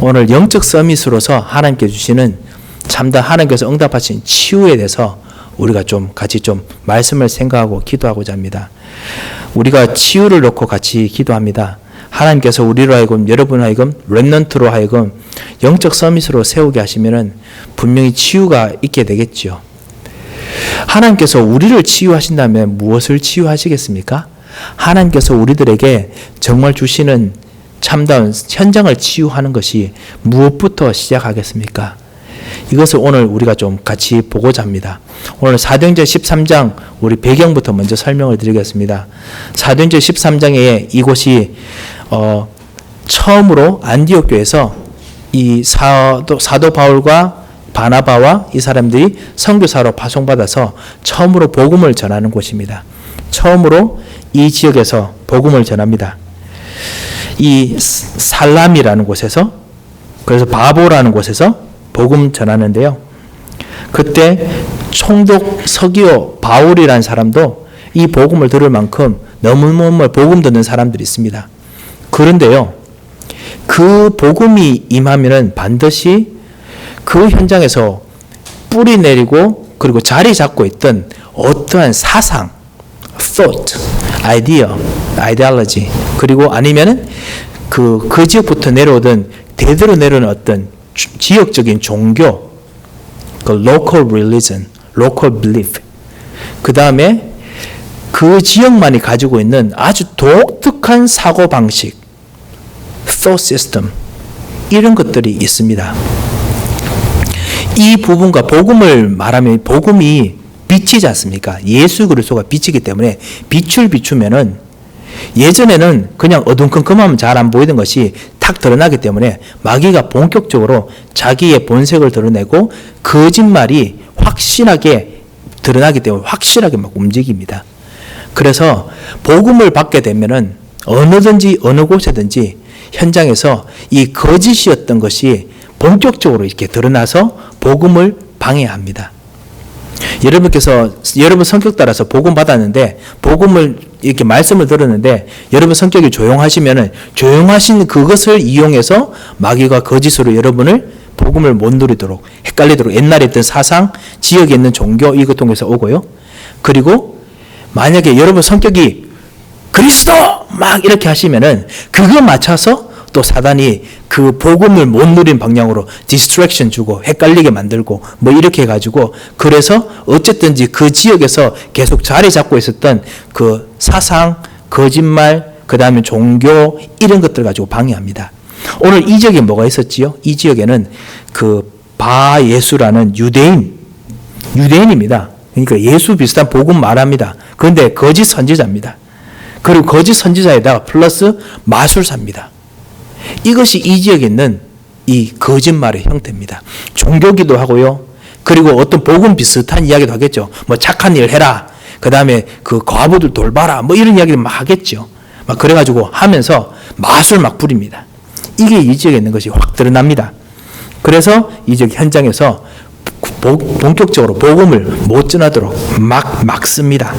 오늘 영적 서밋으로서 하나님께 주시는 참다 하나님께서 응답하신 치유에 대해서 우리가 좀 같이 좀 말씀을 생각하고 기도하고자 합니다. 우리가 치유를 놓고 같이 기도합니다. 하나님께서 우리로 하여금 여러분 하여금 렘넌트로 하여금 영적 서밋으로 세우게 하시면은 분명히 치유가 있게 되겠죠. 하나님께서 우리를 치유하신다면 무엇을 치유하시겠습니까? 하나님께서 우리들에게 정말 주시는 참다운 현장을 치유하는 것이 무엇부터 시작하겠습니까? 이것을 오늘 우리가 좀 같이 보고자 합니다. 오늘 사도행전 13장 우리 배경부터 먼저 설명을 드리겠습니다. 사도행전 13장에 이곳이 처음으로 안디옥 교회에서 이 사도 바울과 바나바와 이 사람들이 선교사로 파송받아서 처음으로 복음을 전하는 곳입니다. 처음으로 이 지역에서 복음을 전합니다. 이 살람이라는 곳에서, 그래서 바보라는 곳에서 복음 전하는데요. 그때 총독 서기오 바울이라는 사람도 이 복음을 들을 만큼 너무너무 복음 듣는 사람들이 있습니다. 그런데요, 그 복음이 임하면은 반드시 그 현장에서 뿌리 내리고 그리고 자리 잡고 있던 어떠한 사상, thought, ideology, 그리고 아니면은 그 지역부터 내려오던 대대로 내려오는 어떤 지역적인 종교, 그 local religion, local belief, 그 다음에 그 지역만이 가지고 있는 아주 독특한 사고방식, thought system, 이런 것들이 있습니다. 이 부분과 복음을 말하면 복음이 빛이지 않습니까? 예수 그리스도가 빛이기 때문에 빛을 비추면은 예전에는 그냥 어둠컴컴하면 잘 안 보이던 것이 탁 드러나기 때문에 마귀가 본격적으로 자기의 본색을 드러내고 거짓말이 확실하게 드러나기 때문에 확실하게 막 움직입니다. 그래서 복음을 받게 되면은 어느든지 어느 곳에든지 현장에서 이 거짓이었던 것이 본격적으로 이렇게 드러나서 복음을 방해합니다. 여러분께서 여러분 성격 따라서 복음 받았는데 복음을 이렇게 말씀을 들었는데 여러분 성격이 조용하시면은 조용하신 그것을 이용해서 마귀가 거짓으로 여러분을 복음을 못 누리도록 헷갈리도록 옛날에 있던 사상, 지역에 있는 종교 이것 통해서 오고요. 그리고 만약에 여러분 성격이 그리스도 막 이렇게 하시면은 그거 맞춰서 또 사단이 그 복음을 못 누린 방향으로 디스트랙션 주고 헷갈리게 만들고 뭐 이렇게 해가지고 그래서 어쨌든지 그 지역에서 계속 자리 잡고 있었던 그 사상, 거짓말, 그 다음에 종교 이런 것들 가지고 방해합니다. 오늘 이 지역에 뭐가 있었지요? 이 지역에는 그 바예수라는 유대인입니다. 그러니까 예수 비슷한 복음 말합니다. 그런데 거짓 선지자입니다. 그리고 거짓 선지자에다가 플러스 마술사입니다. 이것이 이 지역에 있는 이 거짓말의 형태입니다. 종교기도 하고요. 그리고 어떤 복음 비슷한 이야기도 하겠죠. 뭐 착한 일 해라. 그 다음에 그 과부들 돌봐라. 뭐 이런 이야기를 막 하겠죠. 막 그래가지고 하면서 마술 막 부립니다. 이게 이 지역에 있는 것이 확 드러납니다. 그래서 이 지역 현장에서 본격적으로 복음을 못 전하도록 막 씁니다.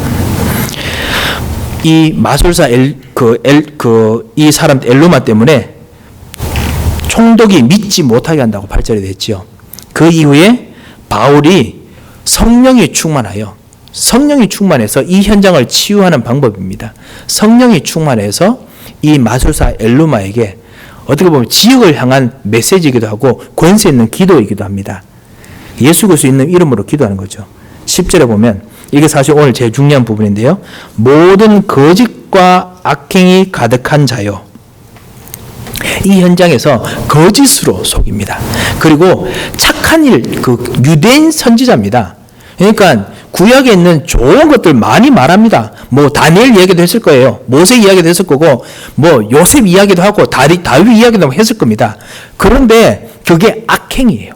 이 마술사 이 사람 엘루마 때문에 총독이 믿지 못하게 한다고 8절에 됐죠. 그 이후에 바울이 성령이 충만해서 이 현장을 치유하는 방법입니다. 성령이 충만해서 이 마술사 엘루마에게 어떻게 보면 지역을 향한 메시지이기도 하고 권세 있는 기도이기도 합니다. 예수 그리스도 있는 이름으로 기도하는 거죠. 10절에 보면 이게 사실 오늘 제일 중요한 부분인데요. 모든 거짓과 악행이 가득한 자요. 이 현장에서 거짓으로 속입니다. 그리고 착한 일, 그 유대인 선지자입니다. 그러니까 구약에 있는 좋은 것들 많이 말합니다. 뭐 다니엘 이야기도 했을 거예요. 모세 이야기도 했을 거고, 뭐 요셉 이야기도 하고 다윗 이야기도 했을 겁니다. 그런데 그게 악행이에요.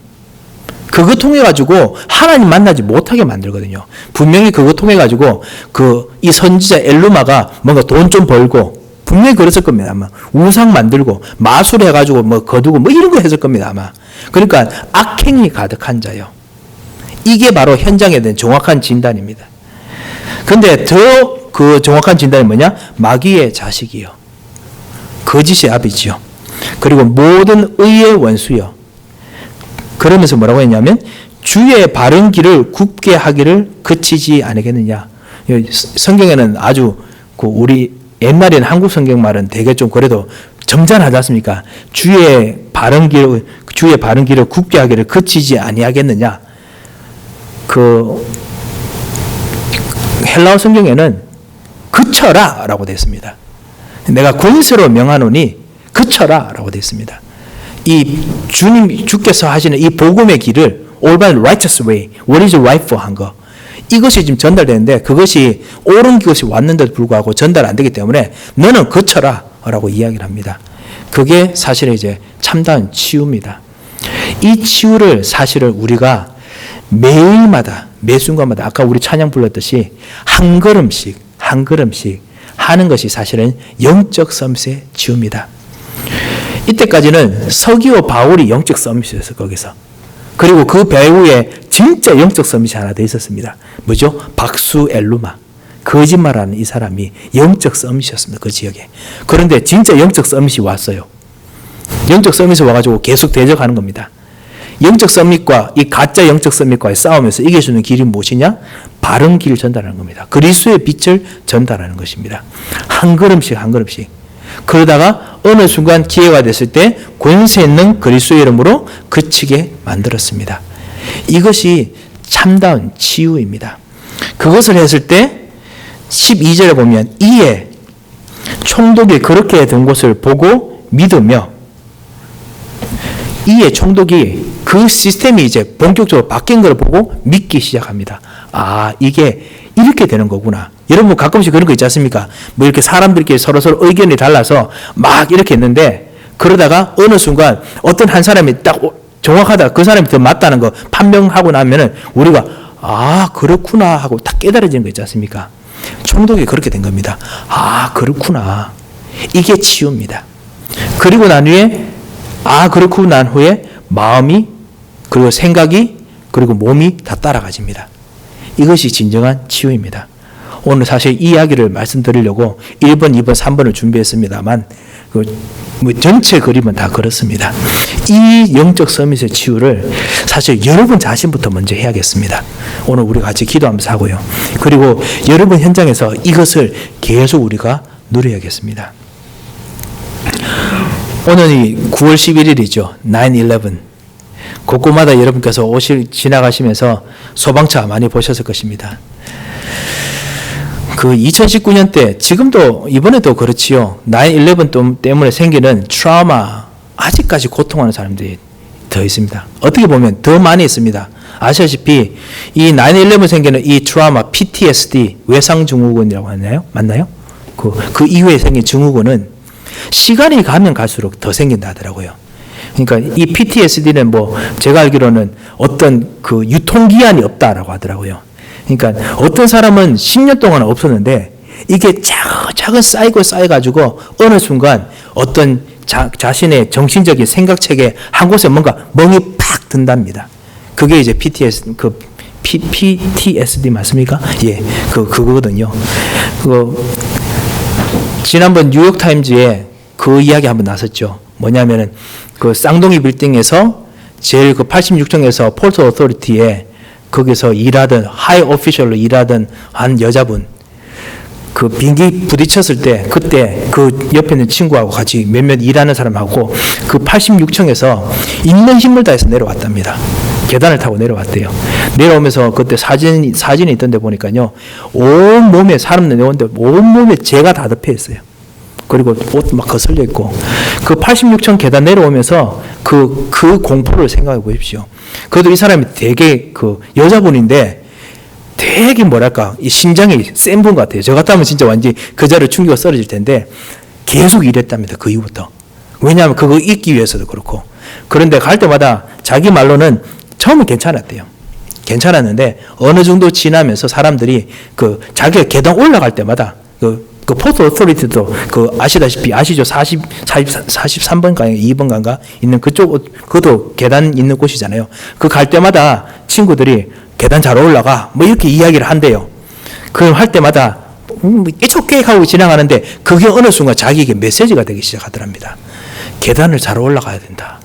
그거 통해 가지고 하나님 만나지 못하게 만들거든요. 분명히 그거 통해 가지고 이 선지자 엘루마가 뭔가 돈 좀 벌고 분명히 그랬을 겁니다. 아마 우상 만들고 마술해 가지고 뭐 거두고 뭐 이런 거 했을 겁니다. 아마. 그러니까 악행이 가득한 자요. 이게 바로 현장에 대한 정확한 진단입니다. 근데 더 그 정확한 진단이 뭐냐? 마귀의 자식이요. 거짓의 아비지요. 그리고 모든 의의 원수여. 그러면서 뭐라고 했냐면 주의 바른 길을 굽게 하기를 그치지 않겠느냐. 성경에는 아주 우리 옛날에는 한국 성경 말은 되게 좀 그래도 점잖하지 않습니까? 주의 바른 길을 굽게 하기를 그치지 아니하겠느냐. 그 헬라어 성경에는 그쳐라라고 되어 있습니다. 내가 권세로 명하노니 그쳐라라고 되어 있습니다. 이 주께서 하시는 이 복음의 길을 all by righteous way, what is right for 한 거. 이것이 지금 전달되는데 그것이 옳은 것이 왔는데도 불구하고 전달 안 되기 때문에 너는 거쳐라 라고 이야기를 합니다. 그게 사실은 이제 참다운 치유입니다. 이 치유를 사실은 우리가 매일마다 매 순간마다 아까 우리 찬양 불렀듯이 한 걸음씩 하는 것이 사실은 영적 서밋의 치유입니다. 이때까지는 서기와 바울이 영적 서밋이었어요. 거기서. 그리고 그 배후에 진짜 영적 서밋이 하나 더 있었습니다. 뭐죠? 박수 엘루마. 거짓말하는 이 사람이 영적 서밋이었습니다. 그 지역에. 그런데 진짜 영적 서밋이 왔어요. 영적 서밋이 와가지고 계속 대적하는 겁니다. 영적 서밋과 이 가짜 영적 서밋과의 싸움에서 이길 수 있는 길이 무엇이냐? 바른 길을 전달하는 겁니다. 그리스도의 빛을 전달하는 것입니다. 한 걸음씩. 그러다가 어느 순간 기회가 됐을 때 권세 있는 그리스도의 이름으로 그치게 만들었습니다. 이것이 참다운 치유입니다. 그것을 했을 때 12절에 보면 이에 총독이 그렇게 된 것을 보고 믿으며 이에 총독이 그 시스템이 이제 본격적으로 바뀐 걸 보고 믿기 시작합니다. 아, 이게 이렇게 되는 거구나. 여러분 가끔씩 그런 거 있지 않습니까? 뭐 이렇게 사람들끼리 서로 의견이 달라서 막 이렇게 했는데 그러다가 어느 순간 어떤 한 사람이 딱 정확하다, 그 사람이 더 맞다는 거 판명하고 나면은 우리가 아, 그렇구나 하고 딱 깨달아지는 거 있지 않습니까? 총독이 그렇게 된 겁니다. 아, 그렇구나. 이게 치유입니다. 그리고 난 후에 아, 그렇고 난 후에 마음이 그리고 생각이 그리고 몸이 다 따라가집니다. 이것이 진정한 치유입니다. 오늘 사실 이 이야기를 말씀드리려고 1번, 2번, 3번을 준비했습니다만 전체 그림은 다 그렇습니다. 이 영적 서밋의 치유를 사실 여러분 자신부터 먼저 해야겠습니다. 오늘 우리 같이 기도하면서 하고요. 그리고 여러분 현장에서 이것을 계속 우리가 누려야겠습니다. 오늘이 9월 11일이죠. 9/11. 곳곳마다 여러분께서 지나가시면서 소방차 많이 보셨을 것입니다. 그 2019년 때, 지금도 이번에도 그렇지요. 9/11 때문에 생기는 트라우마, 아직까지 고통하는 사람들이 더 있습니다. 어떻게 보면 더 많이 있습니다. 아시다시피 이 9/11 생기는 이 트라우마, PTSD, 외상증후군이라고 하나요? 맞나요? 그 이후에 생긴 증후군은 시간이 가면 갈수록 더 생긴다 하더라고요. 그러니까 이 PTSD는 뭐 제가 알기로는 어떤 그 유통기한이 없다라고 하더라고요. 그러니까 어떤 사람은 10년 동안 없었는데 이게 차근 쌓여가지고 어느 순간 어떤 자신의 정신적인 생각체계 한 곳에 뭔가 멍이 팍 든답니다. 그게 이제 PTSD 맞습니까? 예, 그거거든요. 지난번 뉴욕타임즈에 그 이야기 한번 나섰죠. 뭐냐면은 그 쌍둥이 빌딩에서 제일 그 86층에서 폴트 오토리티에 거기서 일하던 하이 오피셜로 일하던 한 여자분 그 비행기 부딪혔을 때 그때 그 옆에 있는 친구하고 같이 몇몇 일하는 사람하고 그 86층에서 있는 힘을 다해서 내려왔답니다. 계단을 타고 내려왔대요. 내려오면서 그때 사진이 있던데 보니까요. 온 몸에 사람 내려오는데 온 몸에 재가 다 덮여 있어요. 그리고 옷 막 거슬려 있고 그 86층 계단 내려오면서 그 공포를 생각해 보십시오. 그래도 이 사람이 되게 그 여자분인데 되게 뭐랄까 이 심장이 센 분 같아요. 저 같다면 진짜 완전히 그 자리에 충격이 쓰러질 텐데 계속 일했답니다. 그 이후부터. 왜냐하면 그거 잊기 위해서도 그렇고. 그런데 갈 때마다 자기 말로는 처음은 괜찮았대요. 괜찮았는데 어느 정도 지나면서 사람들이 그 자기가 계단 올라갈 때마다 그 포트 오토리티도 아시죠? 43번가 2번가인가 있는 그것도 계단 있는 곳이잖아요. 그 갈 때마다 친구들이 계단 잘 올라가 뭐 이렇게 이야기를 한대요. 그럼 할 때마다 it's okay 하고 지나가는데 그게 어느 순간 자기에게 메시지가 되기 시작하더랍니다. 계단을 잘 올라가야 된다.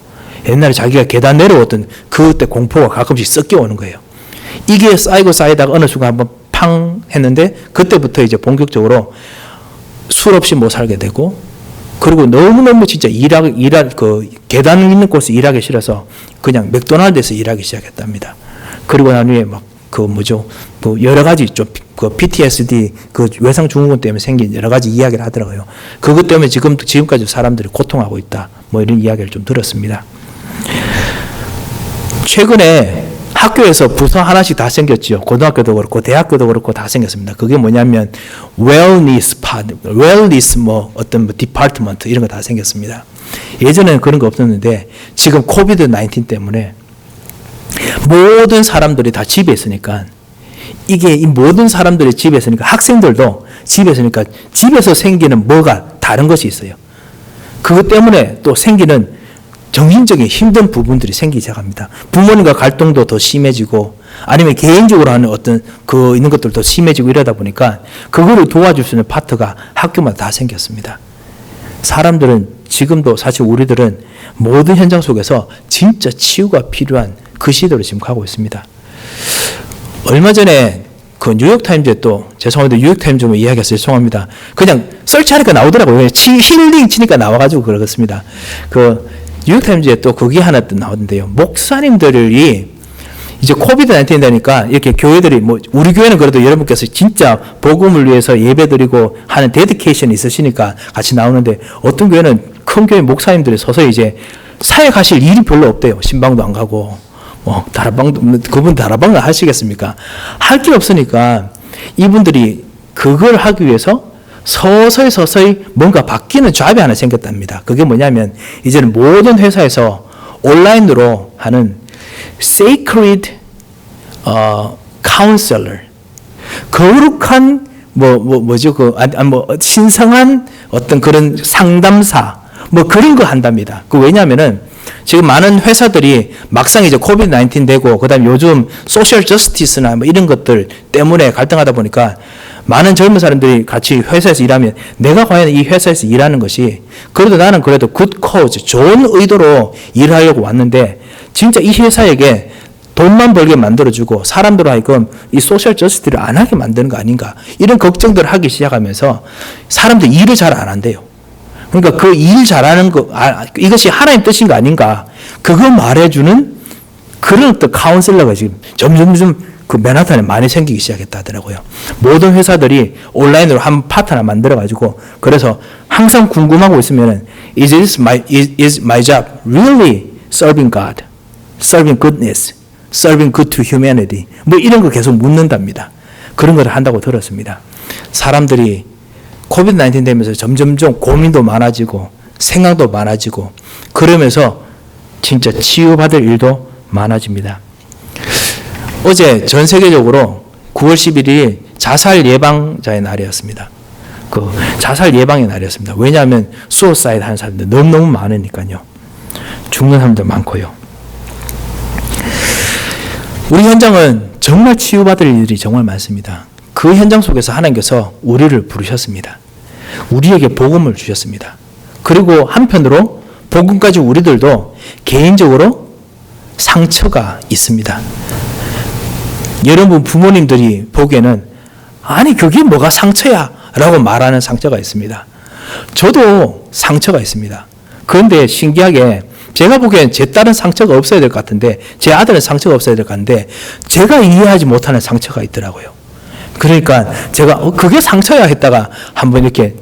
옛날에 자기가 계단 내려오던 그때 공포가 가끔씩 섞여 오는 거예요. 이게 쌓이고 쌓이다가 어느 순간 한번 팡 했는데 그때부터 이제 본격적으로 술 없이 못 살게 되고, 그리고 너무너무 진짜 그 계단 있는 곳에 일하기 싫어서 그냥 맥도날드에서 일하기 시작했답니다. 그리고 나중에 막 뭐 여러 가지 그 PTSD 그 외상 증후군 때문에 생긴 여러 가지 이야기를 하더라고요. 그것 때문에 지금까지 사람들이 고통하고 있다. 뭐 이런 이야기를 좀 들었습니다. 최근에 학교에서 부서 하나씩 다 생겼죠. 고등학교도 그렇고 대학교도 그렇고 다 생겼습니다. 그게 뭐냐면 웰니스 뭐 어떤 뭐 디파트먼트 이런 거 다 생겼습니다. 예전에는 그런 거 없었는데 지금 코비드 19 때문에 모든 사람들이 다 집에 있으니까, 이게 이 모든 사람들이 집에 있으니까 학생들도 집에 있으니까 집에서 생기는 뭐가 다른 것이 있어요. 그것 때문에 또 생기는 정신적인 힘든 부분들이 생기기 시작합니다. 부모님과 갈등도 더 심해지고, 아니면 개인적으로 하는 어떤 있는 것들도 심해지고 이러다 보니까 그거를 도와줄 수 있는 파트가 학교마다 다 생겼습니다. 사람들은 지금도 사실 우리들은 모든 현장 속에서 진짜 치유가 필요한 그 시대로 지금 가고 있습니다. 얼마 전에 그 뉴욕타임즈에 또, 죄송한데 뉴욕타임즈 좀 이야기해서 죄송합니다. 그냥 설치하니까 나오더라고요. 힐링 치니까 나와가지고 그렇습니다. 그 뉴욕타임즈에 또 그게 하나 또 나오던데요. 목사님들이 이제 코비드 19 되니까 이렇게 교회들이 뭐 우리 교회는 그래도 여러분께서 진짜 복음을 위해서 예배드리고 하는 데디케이션이 있으시니까 같이 나오는데, 어떤 교회는 큰 교회 목사님들이 서서히 이제 사역하실 일이 별로 없대요. 신방도 안 가고 뭐 그분 다락방을 하시겠습니까? 할 게 없으니까 이분들이 그걸 하기 위해서 서서히 뭔가 바뀌는 잡이 하나 생겼답니다. 그게 뭐냐면 이제는 모든 회사에서 온라인으로 하는 sacred counselor, 거룩한 신성한 어떤 그런 상담사 뭐 그런 거 한답니다. 그 왜냐하면은 지금 많은 회사들이 막상 이제 코비드 19 되고 그다음에 요즘 소셜 저스티스나 뭐 이런 것들 때문에 갈등하다 보니까 많은 젊은 사람들이 같이 회사에서 일하면 내가 과연 이 회사에서 일하는 것이 나는 그래도 굿 코즈, 좋은 의도로 일하려고 왔는데 진짜 이 회사에게 돈만 벌게 만들어주고 사람들로 하여금 이 소셜 저스티를 안 하게 만드는 거 아닌가, 이런 걱정들을 하기 시작하면서 사람들이 일을 잘 안 한대요. 그러니까 그 일 잘하는 거, 이것이 하나님 뜻인 거 아닌가, 그거 말해주는 그런 어떤 카운슬러가 지금 점점 그 맨하탄에 많이 생기기 시작했다 하더라고요. 모든 회사들이 온라인으로 한 파트 하나 만들어가지고, 그래서 항상 궁금하고 있으면은 is my job really serving God, serving goodness, serving good to humanity, 뭐 이런 거 계속 묻는답니다. 그런 걸 한다고 들었습니다. 사람들이 코비드 19 되면서 점점점 고민도 많아지고 생각도 많아지고 그러면서 진짜 치유받을 일도 많아집니다. 어제 전 세계적으로 9월 11일이 자살 예방자의 날이었습니다. 그 자살 예방의 날이었습니다. 왜냐하면 수어사이드 하는 사람들 너무너무 많으니까요. 죽는 사람들 많고요. 우리 현장은 정말 치유받을 일들이 정말 많습니다. 그 현장 속에서 하나님께서 우리를 부르셨습니다. 우리에게 복음을 주셨습니다. 그리고 한편으로 복음까지 우리들도 개인적으로 상처가 있습니다. 여러분 부모님들이 보기에는 아니 그게 뭐가 상처야 라고 말하는 상처가 있습니다. 저도 상처가 있습니다. 그런데 신기하게 제가 보기엔 제 딸은 상처가 없어야 될 것 같은데, 제 아들은 상처가 없어야 될 것 같은데 제가 이해하지 못하는 상처가 있더라고요. 그러니까 제가 그게 상처야 했다가 한번 이렇게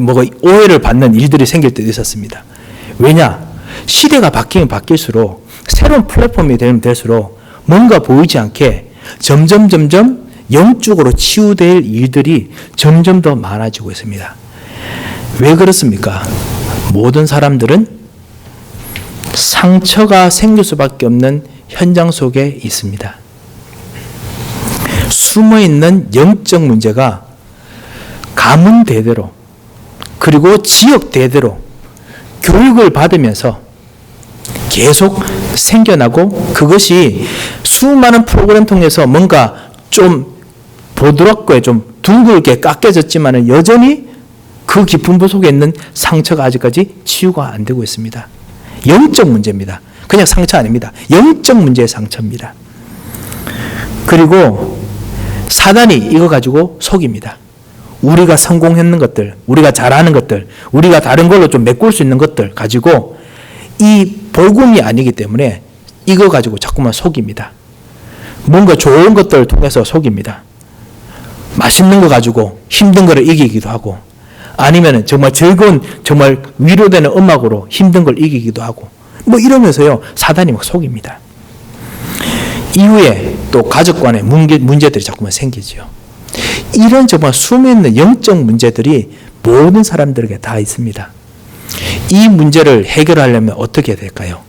뭐가 오해를 받는 일들이 생길 때도 있었습니다. 왜냐? 시대가 바뀌면 바뀔수록 새로운 플랫폼이 되면 될수록 뭔가 보이지 않게 점점 영적으로 치유될 일들이 점점 더 많아지고 있습니다. 왜 그렇습니까? 모든 사람들은 상처가 생길 수밖에 없는 현장 속에 있습니다. 숨어있는 영적 문제가 가문 대대로 그리고 지역 대대로 교육을 받으면서 계속 생겨나고, 그것이 수많은 프로그램 통해서 뭔가 좀 보드랍게 좀 둥글게 깎여졌지만은 여전히 그 깊은 부 속에 있는 상처가 아직까지 치유가 안 되고 있습니다. 영적 문제입니다. 그냥 상처 아닙니다. 영적 문제의 상처입니다. 그리고 사단이 이거 가지고 속입니다. 우리가 성공했는 것들, 우리가 잘하는 것들, 우리가 다른 걸로 좀 메꿀 수 있는 것들 가지고 이 복음이 아니기 때문에 이거 가지고 자꾸만 속입니다. 뭔가 좋은 것들을 통해서 속입니다. 맛있는 거 가지고 힘든 거를 이기기도 하고, 아니면 정말 즐거운, 정말 위로되는 음악으로 힘든 걸 이기기도 하고, 뭐 이러면서요, 사단이 막 속입니다. 이후에 또 가족 간의 문제들이 자꾸만 생기죠. 이런 정말 수많은 영적 문제들이 모든 사람들에게 다 있습니다. 이 문제를 해결하려면 어떻게 될까요?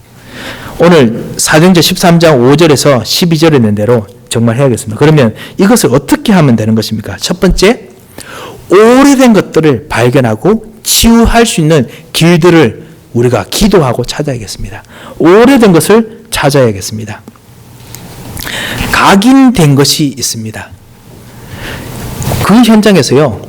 오늘 사도행전 13장 5절에서 12절에 있는 대로 정말 해야겠습니다. 그러면 이것을 어떻게 하면 되는 것입니까? 첫 번째, 오래된 것들을 발견하고 치유할 수 있는 길들을 우리가 기도하고 찾아야겠습니다. 오래된 것을 찾아야겠습니다. 각인된 것이 있습니다. 그 현장에서요,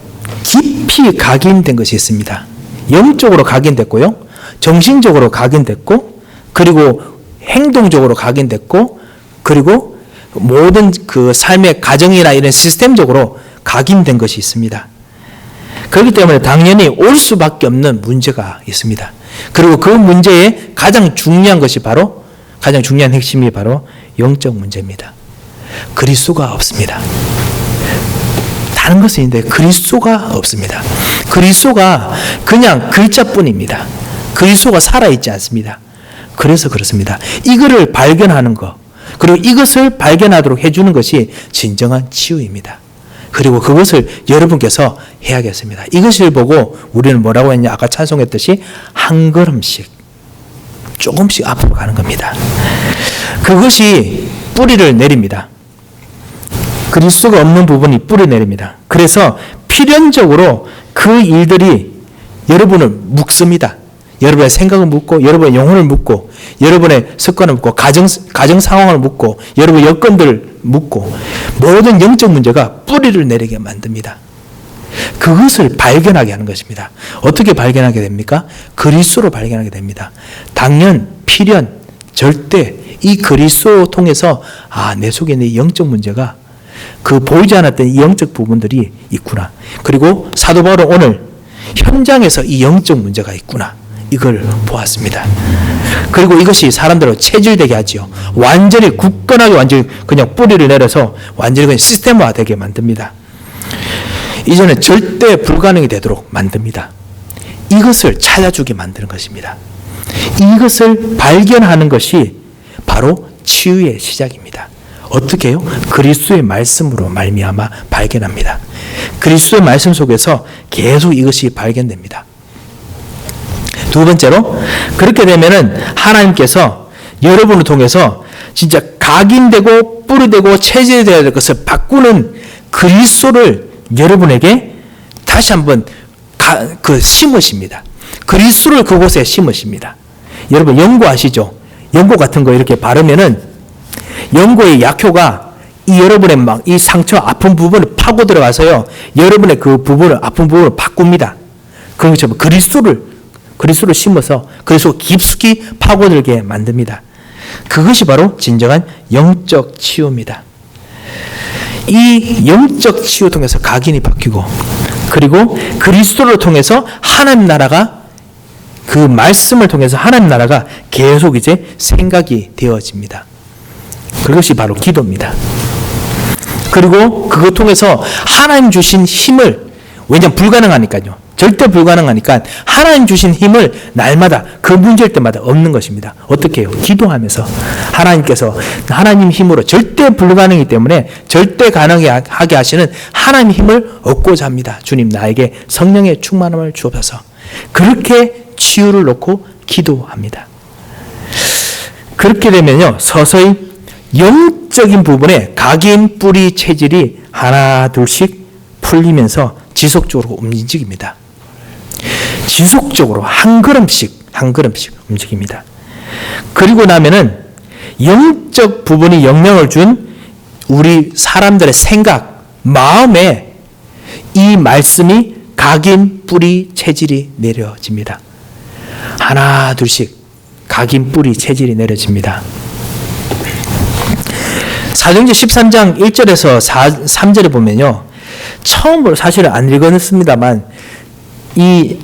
깊이 각인된 것이 있습니다. 영적으로 각인됐고요, 정신적으로 각인됐고, 그리고 행동적으로 각인됐고, 그리고 모든 그 삶의 가정이나 이런 시스템적으로 각인된 것이 있습니다. 그렇기 때문에 당연히 올 수밖에 없는 문제가 있습니다. 그리고 그 문제의 가장 중요한 핵심이 바로 영적 문제입니다. 그리스도가 없습니다. 다른 것은 있는데 그리스도가 없습니다. 그리스도가 그냥 글자뿐입니다. 그리스도가 살아있지 않습니다. 그래서 그렇습니다. 이거를 발견하는 것, 그리고 이것을 발견하도록 해주는 것이 진정한 치유입니다. 그리고 그것을 여러분께서 해야겠습니다. 이것을 보고 우리는 뭐라고 했냐? 아까 찬송했듯이 한 걸음씩 조금씩 앞으로 가는 겁니다. 그것이 뿌리를 내립니다. 그리스도가 없는 부분이 뿌리 내립니다. 그래서 필연적으로 그 일들이 여러분을 묶습니다. 여러분의 생각을 묶고, 여러분의 영혼을 묶고, 여러분의 습관을 묶고, 가정 상황을 묶고, 여러분의 여건들을 묶고, 모든 영적 문제가 뿌리를 내리게 만듭니다. 그것을 발견하게 하는 것입니다. 어떻게 발견하게 됩니까? 그리스도로 발견하게 됩니다. 당연, 필연, 절대 이 그리스도 통해서 내 속에 있는 이 영적 문제가 그 보이지 않았던 이 영적 부분들이 있구나. 그리고 사도 바울은 오늘 현장에서 이 영적 문제가 있구나. 이걸 보았습니다. 그리고 이것이 사람들을 체질되게 하지요. 완전히 굳건하게 완전히 그냥 뿌리를 내려서 완전히 그냥 시스템화되게 만듭니다. 이제는 절대 불가능이 되도록 만듭니다. 이것을 찾아주게 만드는 것입니다. 이것을 발견하는 것이 바로 치유의 시작입니다. 어떻게 해요? 그리스도의 말씀으로 말미암아 발견합니다. 그리스도의 말씀 속에서 계속 이것이 발견됩니다. 두 번째로, 그렇게 되면은 하나님께서 여러분을 통해서 진짜 각인되고 뿌리되고 체질되어야 될 것을 바꾸는 그리스도를 여러분에게 다시 한번 심으십니다. 그리스도를 그곳에 심으십니다. 여러분 연고 아시죠? 연고 같은 거 이렇게 바르면은 연고의 약효가 이 여러분의 막 이 상처 아픈 부분을 파고 들어가서요, 여러분의 그 부분을 아픈 부분을 바꿉니다. 그것처럼 그리스도를 심어서 그리스도 깊숙이 파고들게 만듭니다. 그것이 바로 진정한 영적 치유입니다. 이 영적 치유 통해서 각인이 바뀌고, 그리고 그리스도를 통해서 하나님 나라가, 그 말씀을 통해서 하나님 나라가 계속 이제 생각이 되어집니다. 그것이 바로 기도입니다. 그리고 그것 통해서 하나님 주신 힘을, 왜냐하면 불가능하니까요. 절대 불가능하니까 하나님 주신 힘을 날마다 그 문제일 때마다 얻는 것입니다. 어떻게 해요? 기도하면서 하나님께서 하나님 힘으로, 절대 불가능이기 때문에 절대 가능하게 하시는 하나님 힘을 얻고자 합니다. 주님 나에게 성령의 충만함을 주옵소서. 그렇게 치유를 놓고 기도합니다. 그렇게 되면요, 서서히 영적인 부분에 각인 뿌리 체질이 하나 둘씩 풀리면서 지속적으로 움직입니다. 지속적으로 한 걸음씩 움직입니다. 그리고 나면은 영적 부분이 영향을 준 우리 사람들의 생각, 마음에 이 말씀이 각인, 뿌리, 체질이 내려집니다. 하나 둘씩 각인, 뿌리, 체질이 내려집니다. 사도행전 13장 1절에서 3절에 보면요. 처음으로 사실은 안 읽었습니다만 이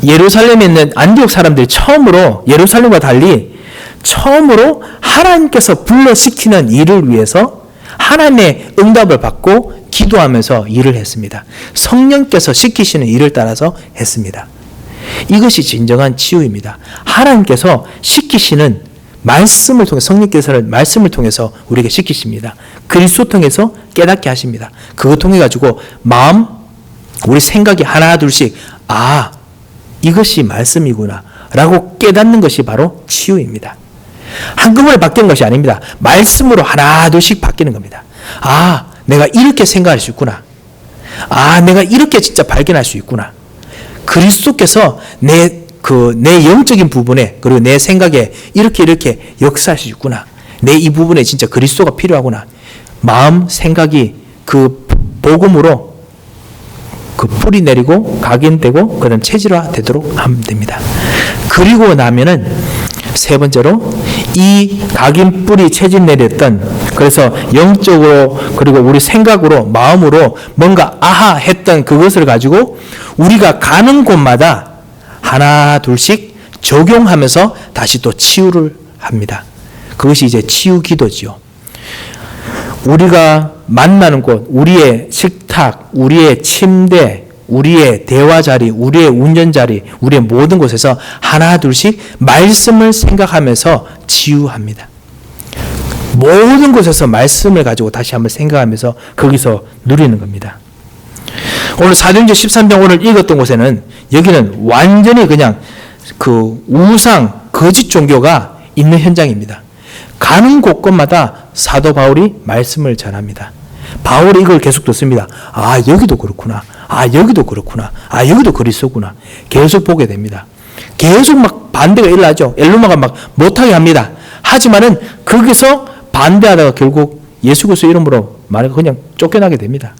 예루살렘에 있는 안디옥 사람들이 처음으로 예루살렘과 달리 처음으로 하나님께서 불러시키는 일을 위해서 하나님의 응답을 받고 기도하면서 일을 했습니다. 성령께서 시키시는 일을 따라서 했습니다. 이것이 진정한 치유입니다. 하나님께서 시키시는 말씀을 통해 성령께서는 말씀을 통해서 우리에게 시키십니다. 그리스도 통해서 깨닫게 하십니다. 그거 통해 가지고 마음, 우리 생각이 하나 둘씩 이것이 말씀이구나 라고 깨닫는 것이 바로 치유입니다. 한꺼번에 바뀌는 것이 아닙니다. 말씀으로 하나 둘씩 바뀌는 겁니다. 내가 이렇게 생각할 수 있구나. 내가 이렇게 진짜 발견할 수 있구나. 그리스도께서 내 영적인 부분에 그리고 내 생각에 이렇게 역사할 수 있구나. 내 이 부분에 진짜 그리스도가 필요하구나. 마음, 생각이 그 복음으로 그 뿌리 내리고 각인되고 그런 체질화 되도록 하면 됩니다. 그리고 나면은 세 번째로 이 각인, 뿌리, 체질 내렸던 그래서 영적으로 그리고 우리 생각으로 마음으로 뭔가 했던 그것을 가지고 우리가 가는 곳마다 하나 둘씩 적용하면서 다시 또 치유를 합니다. 그것이 이제 치유 기도지요. 우리가 만나는 곳, 우리의 식탁, 우리의 침대, 우리의 대화 자리, 우리의 운전 자리, 우리의 모든 곳에서 하나 둘씩 말씀을 생각하면서 치유합니다. 모든 곳에서 말씀을 가지고 다시 한번 생각하면서 거기서 누리는 겁니다. 오늘 사도행전 13장 오늘 읽었던 곳에는 여기는 완전히 그냥 그 우상, 거짓 종교가 있는 현장입니다. 가는 곳곳마다 사도 바울이 말씀을 전합니다. 바울이 이걸 계속 듣습니다. 여기도 그렇구나. 여기도 그렇구나. 여기도 그리스도구나. 계속 보게 됩니다. 계속 막 반대가 일어나죠. 엘루마가 막 못하게 합니다. 하지만은 거기서 반대하다가 결국 예수 그리스도 이름으로 말해서 그냥 쫓겨나게 됩니다.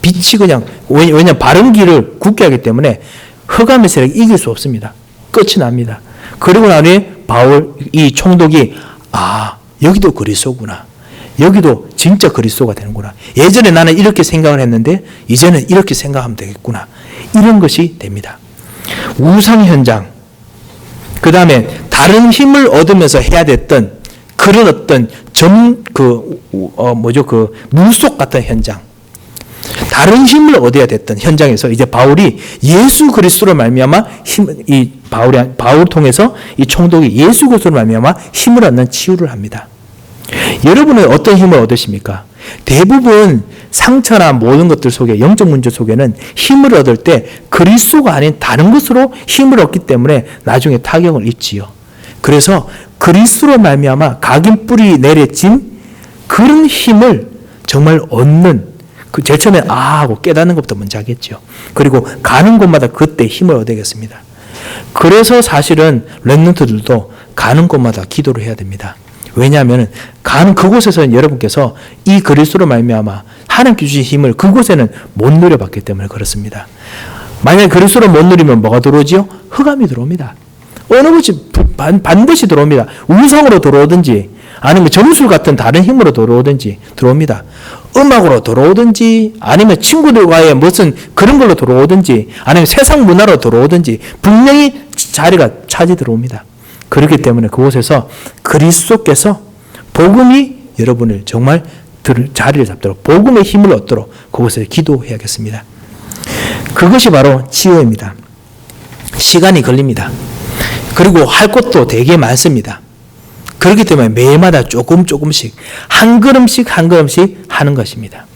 빛이 그냥 왜냐하면 바른 길을 굳게 하기 때문에 흑암의 세력이 이길 수 없습니다. 끝이 납니다. 그리고 나니 바울 이 총독이 여기도 그리스도구나. 여기도 진짜 그리스도가 되는구나. 예전에 나는 이렇게 생각을 했는데 이제는 이렇게 생각하면 되겠구나. 이런 것이 됩니다. 우상 현장, 그 다음에 다른 힘을 얻으면서 해야 됐던 그런 어떤 물속 같은 현장, 다른 힘을 얻어야 됐던 현장에서 이제 바울이 예수 그리스도로 말미암아 바울 통해서 이 총독이 예수 그리스도로 말미암아 힘을 얻는 치유를 합니다. 여러분은 어떤 힘을 얻으십니까? 대부분 상처나 모든 것들 속에 영적 문제 속에는 힘을 얻을 때 그리스도가 아닌 다른 것으로 힘을 얻기 때문에 나중에 타격을 입지요. 그래서 그리스도로 말미암아 각인 뿌리 내려진 그런 힘을 정말 얻는 제일 처음에 하고 깨닫는 것부터 먼저 하겠죠. 그리고 가는 곳마다 그때 힘을 얻어야겠습니다. 그래서 사실은 렘넌트들도 가는 곳마다 기도를 해야 됩니다. 왜냐하면 가는 그곳에서는 여러분께서 이 그리스도로 말미암아 하나님께 주신 힘을 그곳에는 못 누려봤기 때문에 그렇습니다. 만약에 그리스도를 못 누리면 뭐가 들어오지요? 흑암이 들어옵니다. 어느 것이 반드시 들어옵니다. 우상으로 들어오든지 아니면 점술 같은 다른 힘으로 들어오든지 들어옵니다. 음악으로 들어오든지 아니면 친구들과의 무슨 그런 걸로 들어오든지 아니면 세상 문화로 들어오든지 분명히 자리가 차지 들어옵니다. 그렇기 때문에 그곳에서 그리스도께서 복음이 여러분을 정말 자리를 잡도록 복음의 힘을 얻도록 그곳에 기도해야겠습니다. 그것이 바로 치유입니다. 시간이 걸립니다. 그리고 할 것도 되게 많습니다. 그렇기 때문에 매일마다 조금씩 한 걸음씩 하는 것입니다.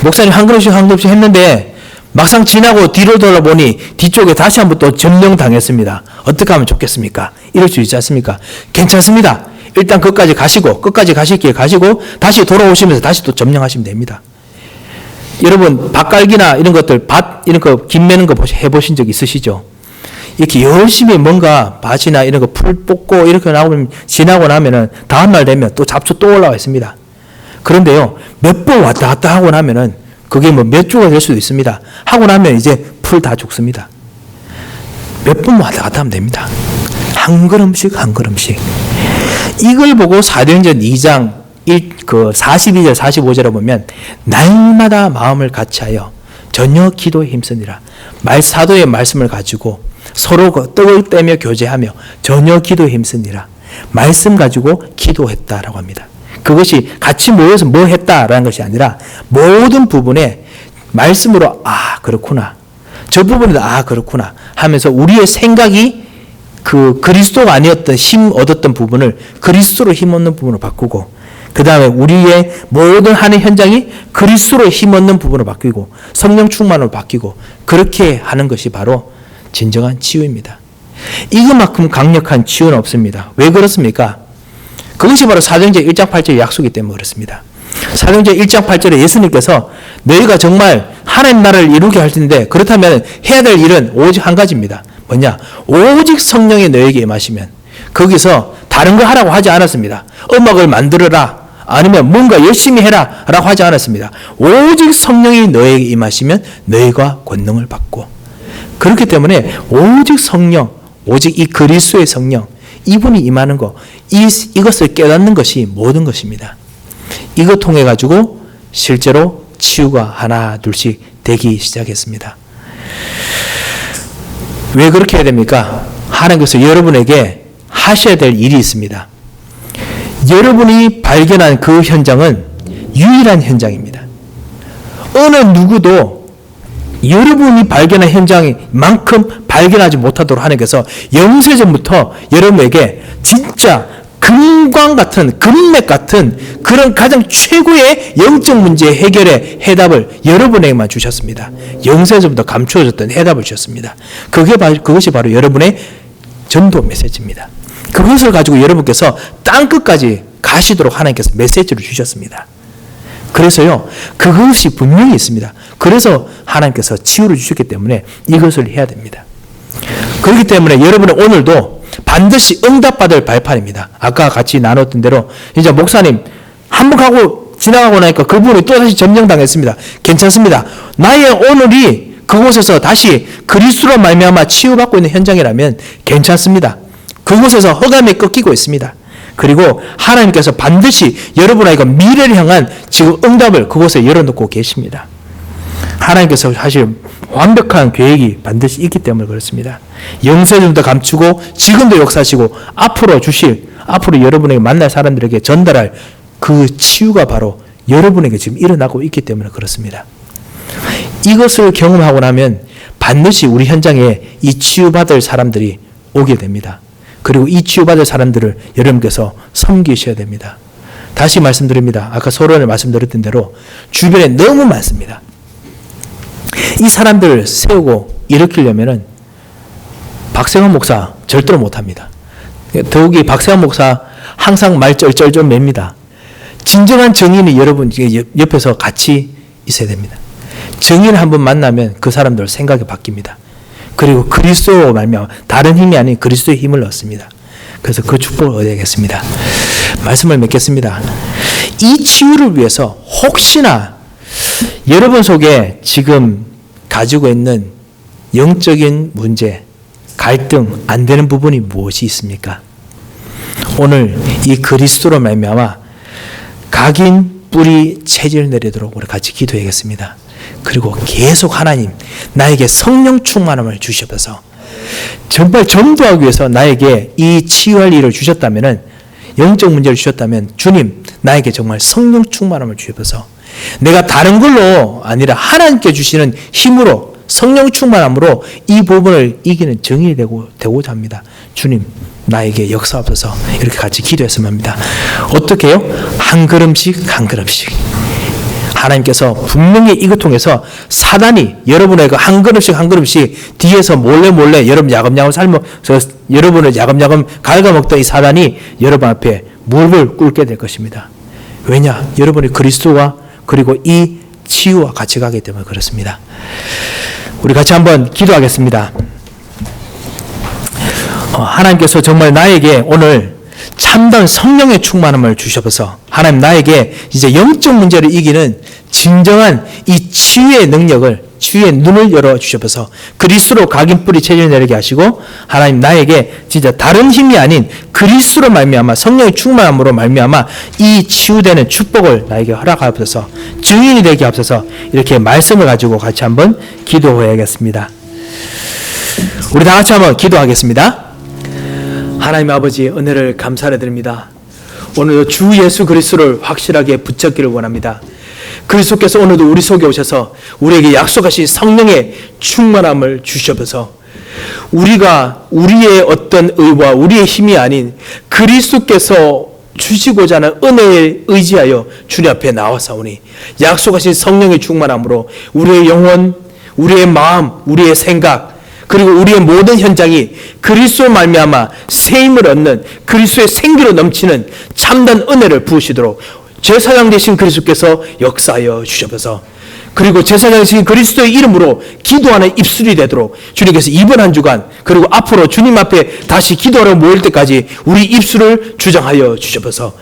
목사님 한 걸음씩 했는데 막상 지나고 뒤를 돌아보니 뒤쪽에 다시 한번 또 점령당했습니다. 어떻게 하면 좋겠습니까? 이럴 수 있지 않습니까? 괜찮습니다. 일단 끝까지 가실 길 가시고 다시 돌아오시면서 다시 또 점령하시면 됩니다. 여러분 밭갈기나 이런 것들 이런 거 김 매는 거 해보신 적 있으시죠? 이렇게 열심히 뭔가 밭이나 이런 거 풀 뽑고 이렇게 지나고 나면은 다음날 되면 또 잡초 또 올라와 있습니다. 그런데요 몇 번 왔다 갔다 하고 나면은 그게 뭐 몇 주가 될 수도 있습니다. 하고 나면 이제 풀 다 죽습니다. 몇 분만 왔다 갔다 하면 됩니다. 한 걸음씩 한 걸음씩. 이걸 보고 사도행전 2장 42절 45절에 보면 날마다 마음을 같이하여 전혀 기도에 힘쓰니라. 사도의 말씀을 가지고 서로 떡을 떼며 교제하며 전혀 기도에 힘쓰니라. 말씀 가지고 기도했다라고 합니다. 그것이 같이 모여서 뭐 했다라는 것이 아니라 모든 부분에 말씀으로 그렇구나. 저 부분에도 그렇구나 하면서 우리의 생각이 그 그리스도가 아니었던 힘 얻었던 부분을 그리스도로 힘 얻는 부분으로 바꾸고, 그 다음에 우리의 모든 하는 현장이 그리스도로 힘 얻는 부분으로 바뀌고 성령 충만으로 바뀌고, 그렇게 하는 것이 바로 진정한 치유입니다. 이것만큼 강력한 치유는 없습니다. 왜 그렇습니까? 그것이 바로 사도행전 1장 8절의 약속이기 때문에 그렇습니다. 사도행전 1장 8절에 예수님께서 너희가 정말 하나님 나라를 이루게 할 텐데 그렇다면 해야 될 일은 오직 한 가지입니다. 뭐냐? 오직 성령이 너에게 임하시면, 거기서 다른 거 하라고 하지 않았습니다. 음악을 만들어라, 아니면 뭔가 열심히 해라 라고 하지 않았습니다. 오직 성령이 너에게 임하시면 너희가 권능을 받고, 그렇기 때문에 오직 성령, 오직 이 그리스도의 성령, 이분이 임하는 것, 이것을 깨닫는 것이 모든 것입니다. 이것 통해 가지고 실제로 치유가 하나 둘씩 되기 시작했습니다. 왜 그렇게 해야 됩니까? 하나님께서 여러분에게 하셔야 될 일이 있습니다. 여러분이 발견한 그 현장은 유일한 현장입니다. 어느 누구도 여러분이 발견한 현장만큼 발견하지 못하도록 하나님께서 영세전부터 여러분에게 진짜 금광 같은, 금맥 같은 그런 가장 최고의 영적 문제 해결의 해답을 여러분에게만 주셨습니다. 영세전부터 감추어졌던 해답을 주셨습니다. 그것이 바로 여러분의 전도 메시지입니다. 그것을 가지고 여러분께서 땅끝까지 가시도록 하나님께서 메시지를 주셨습니다. 그래서요, 그것이 분명히 있습니다. 그래서 하나님께서 치유를 주셨기 때문에 이것을 해야 됩니다. 그렇기 때문에 여러분은 오늘도 반드시 응답받을 발판입니다. 아까 같이 나눴던 대로 이제 목사님 한 번 가고 지나가고 나니까 그분이 또다시 점령당했습니다. 괜찮습니다. 나의 오늘이 그곳에서 다시 그리스도로 말미암아 치유받고 있는 현장이라면 괜찮습니다. 그곳에서 허감이 꺾이고 있습니다. 그리고 하나님께서 반드시 여러분에게 미래를 향한 지금 응답을 그곳에 열어놓고 계십니다. 하나님께서 사실 완벽한 계획이 반드시 있기 때문에 그렇습니다. 영세전부터 감추고 지금도 역사하시고 앞으로 여러분에게 만날 사람들에게 전달할 그 치유가 바로 여러분에게 지금 일어나고 있기 때문에 그렇습니다. 이것을 경험하고 나면 반드시 우리 현장에 이 치유받을 사람들이 오게 됩니다. 그리고 이 치유받을 사람들을 여러분께서 섬기셔야 됩니다. 다시 말씀드립니다. 아까 서론에 말씀드렸던 대로 주변에 너무 많습니다. 이 사람들을 세우고 일으키려면은 박세환 목사 절대로 못합니다. 더욱이 박세환 목사 항상 말 쩔쩔 좀 맵니다. 진정한 정인이 여러분 옆에서 같이 있어야 됩니다. 정인을 한번 만나면 그 사람들 생각이 바뀝니다. 그리고 그리스도 말미암아 다른 힘이 아닌 그리스도의 힘을 얻습니다. 그래서 그 축복을 얻어야겠습니다. 말씀을 맺겠습니다. 이 치유를 위해서 혹시나 여러분 속에 지금 가지고 있는 영적인 문제, 갈등, 안 되는 부분이 무엇이 있습니까? 오늘 이 그리스도로 말미암아 각인, 뿌리, 체질 내리도록 우리 같이 기도하겠습니다. 그리고 계속 하나님 나에게 성령 충만함을 주셔서 정말 전도하기 위해서 나에게 이 치유할 일을 주셨다면, 영적 문제를 주셨다면 주님 나에게 정말 성령 충만함을 주셔서 내가 다른 걸로 아니라 하나님께 주시는 힘으로 성령 충만함으로 이 부분을 이기는 정인이 되고자 합니다. 주님 나에게 역사하소서. 이렇게 같이 기도했으면 합니다. 어떻게 해요? 한 걸음씩 한 걸음씩. 하나님께서 분명히 이것 통해서 사단이 여러분에게 한 걸음씩 한 걸음씩 뒤에서 몰래 여러분 야금야금 여러분을 야금야금 갉아먹던 이 사단이 여러분 앞에 무릎을 꿇게 될 것입니다. 왜냐? 여러분이 그리스도와 그리고 이 치유와 같이 가기 때문에 그렇습니다. 우리 같이 한번 기도하겠습니다. 하나님께서 정말 나에게 오늘 참다운 성령의 충만함을 주셔서 하나님 나에게 이제 영적 문제를 이기는 진정한 이 치유의 능력을, 치유의 눈을 열어주셔서 그리스도로 각인뿌리 체질 내리게 하시고 하나님 나에게 진짜 다른 힘이 아닌 그리스도로 말미암아 성령의 충만함으로 말미암아 이 치유되는 축복을 나에게 허락하옵소서, 증인이 되게 하옵소서. 이렇게 말씀을 가지고 같이 한번 기도해야겠습니다. 우리 다 같이 한번 기도하겠습니다. 하나님 아버지, 은혜를 감사를 드립니다. 오늘도 주 예수 그리스도를 확실하게 붙잡기를 원합니다. 그리스도께서 오늘도 우리 속에 오셔서 우리에게 약속하신 성령의 충만함을 주셔서 우리가 우리의 어떤 의와 우리의 힘이 아닌 그리스도께서 주시고자 하는 은혜에 의지하여 주님 앞에 나와사오니 약속하신 성령의 충만함으로 우리의 영혼, 우리의 마음, 우리의 생각, 그리고 우리의 모든 현장이 그리스도로 말미암아 새 힘을 얻는 그리스도의 생기로 넘치는 참된 은혜를 부으시도록 제사장 되신 그리스도께서 역사하여 주셔서, 그리고 제사장 되신 그리스도의 이름으로 기도하는 입술이 되도록 주님께서 이번 한 주간 그리고 앞으로 주님 앞에 다시 기도하러 모일 때까지 우리 입술을 주장하여 주셔서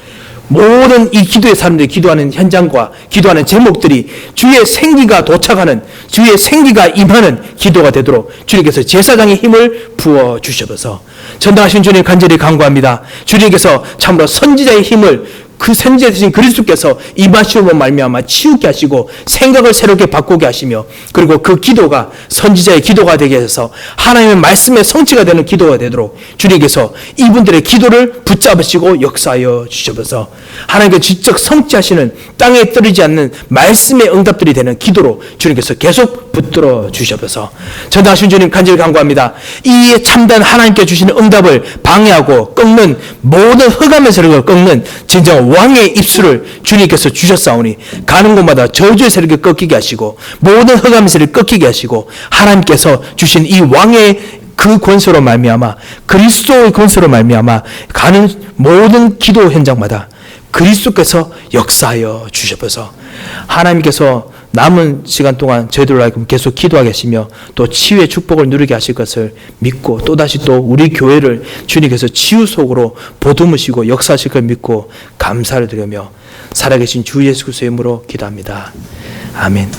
모든 이 기도의 사람들이 기도하는 현장과 기도하는 제목들이 주의 생기가 도착하는, 주의 생기가 임하는 기도가 되도록 주님께서 제사장의 힘을 부어 주셔서 전당하신 주님 간절히 간구합니다. 주님께서 참으로 선지자의 힘을 그 선지자 되신 그리스도께서 임하심으로 말미암아 치우게 하시고 생각을 새롭게 바꾸게 하시며, 그리고 그 기도가 선지자의 기도가 되게 해서 하나님의 말씀의 성취가 되는 기도가 되도록 주님께서 이분들의 기도를 붙잡으시고 역사하여 주셔서 하나님께 직접 성취하시는 땅에 떨어지지 않는 말씀의 응답들이 되는 기도로 주님께서 계속 붙들어 주셔서 전하신 주님 간절히 간구합니다. 이 참된 하나님께 주시는 응답을 방해하고 꺾는 모든 흑암의 세력을 꺾는 진정 왕의 입술을 주님께서 주셨사오니 가는 곳마다 저주의 세력을 꺾이게 하시고 모든 흑암의 세력을 꺾이게 하시고 하나님께서 주신 이 왕의 그 권세로 말미암아 그리스도의 권세로 말미암아 가는 모든 기도 현장마다 그리스도께서 역사하여 주셔서 하나님께서 남은 시간 동안 저희들로 하여금 계속 기도하게 하시며 또 치유의 축복을 누리게 하실 것을 믿고 또다시 또 우리 교회를 주님께서 치유 속으로 보듬으시고 역사하실 걸 믿고 감사를 드리며 살아계신 주 예수 그리스도의 이름으로 기도합니다. 아멘.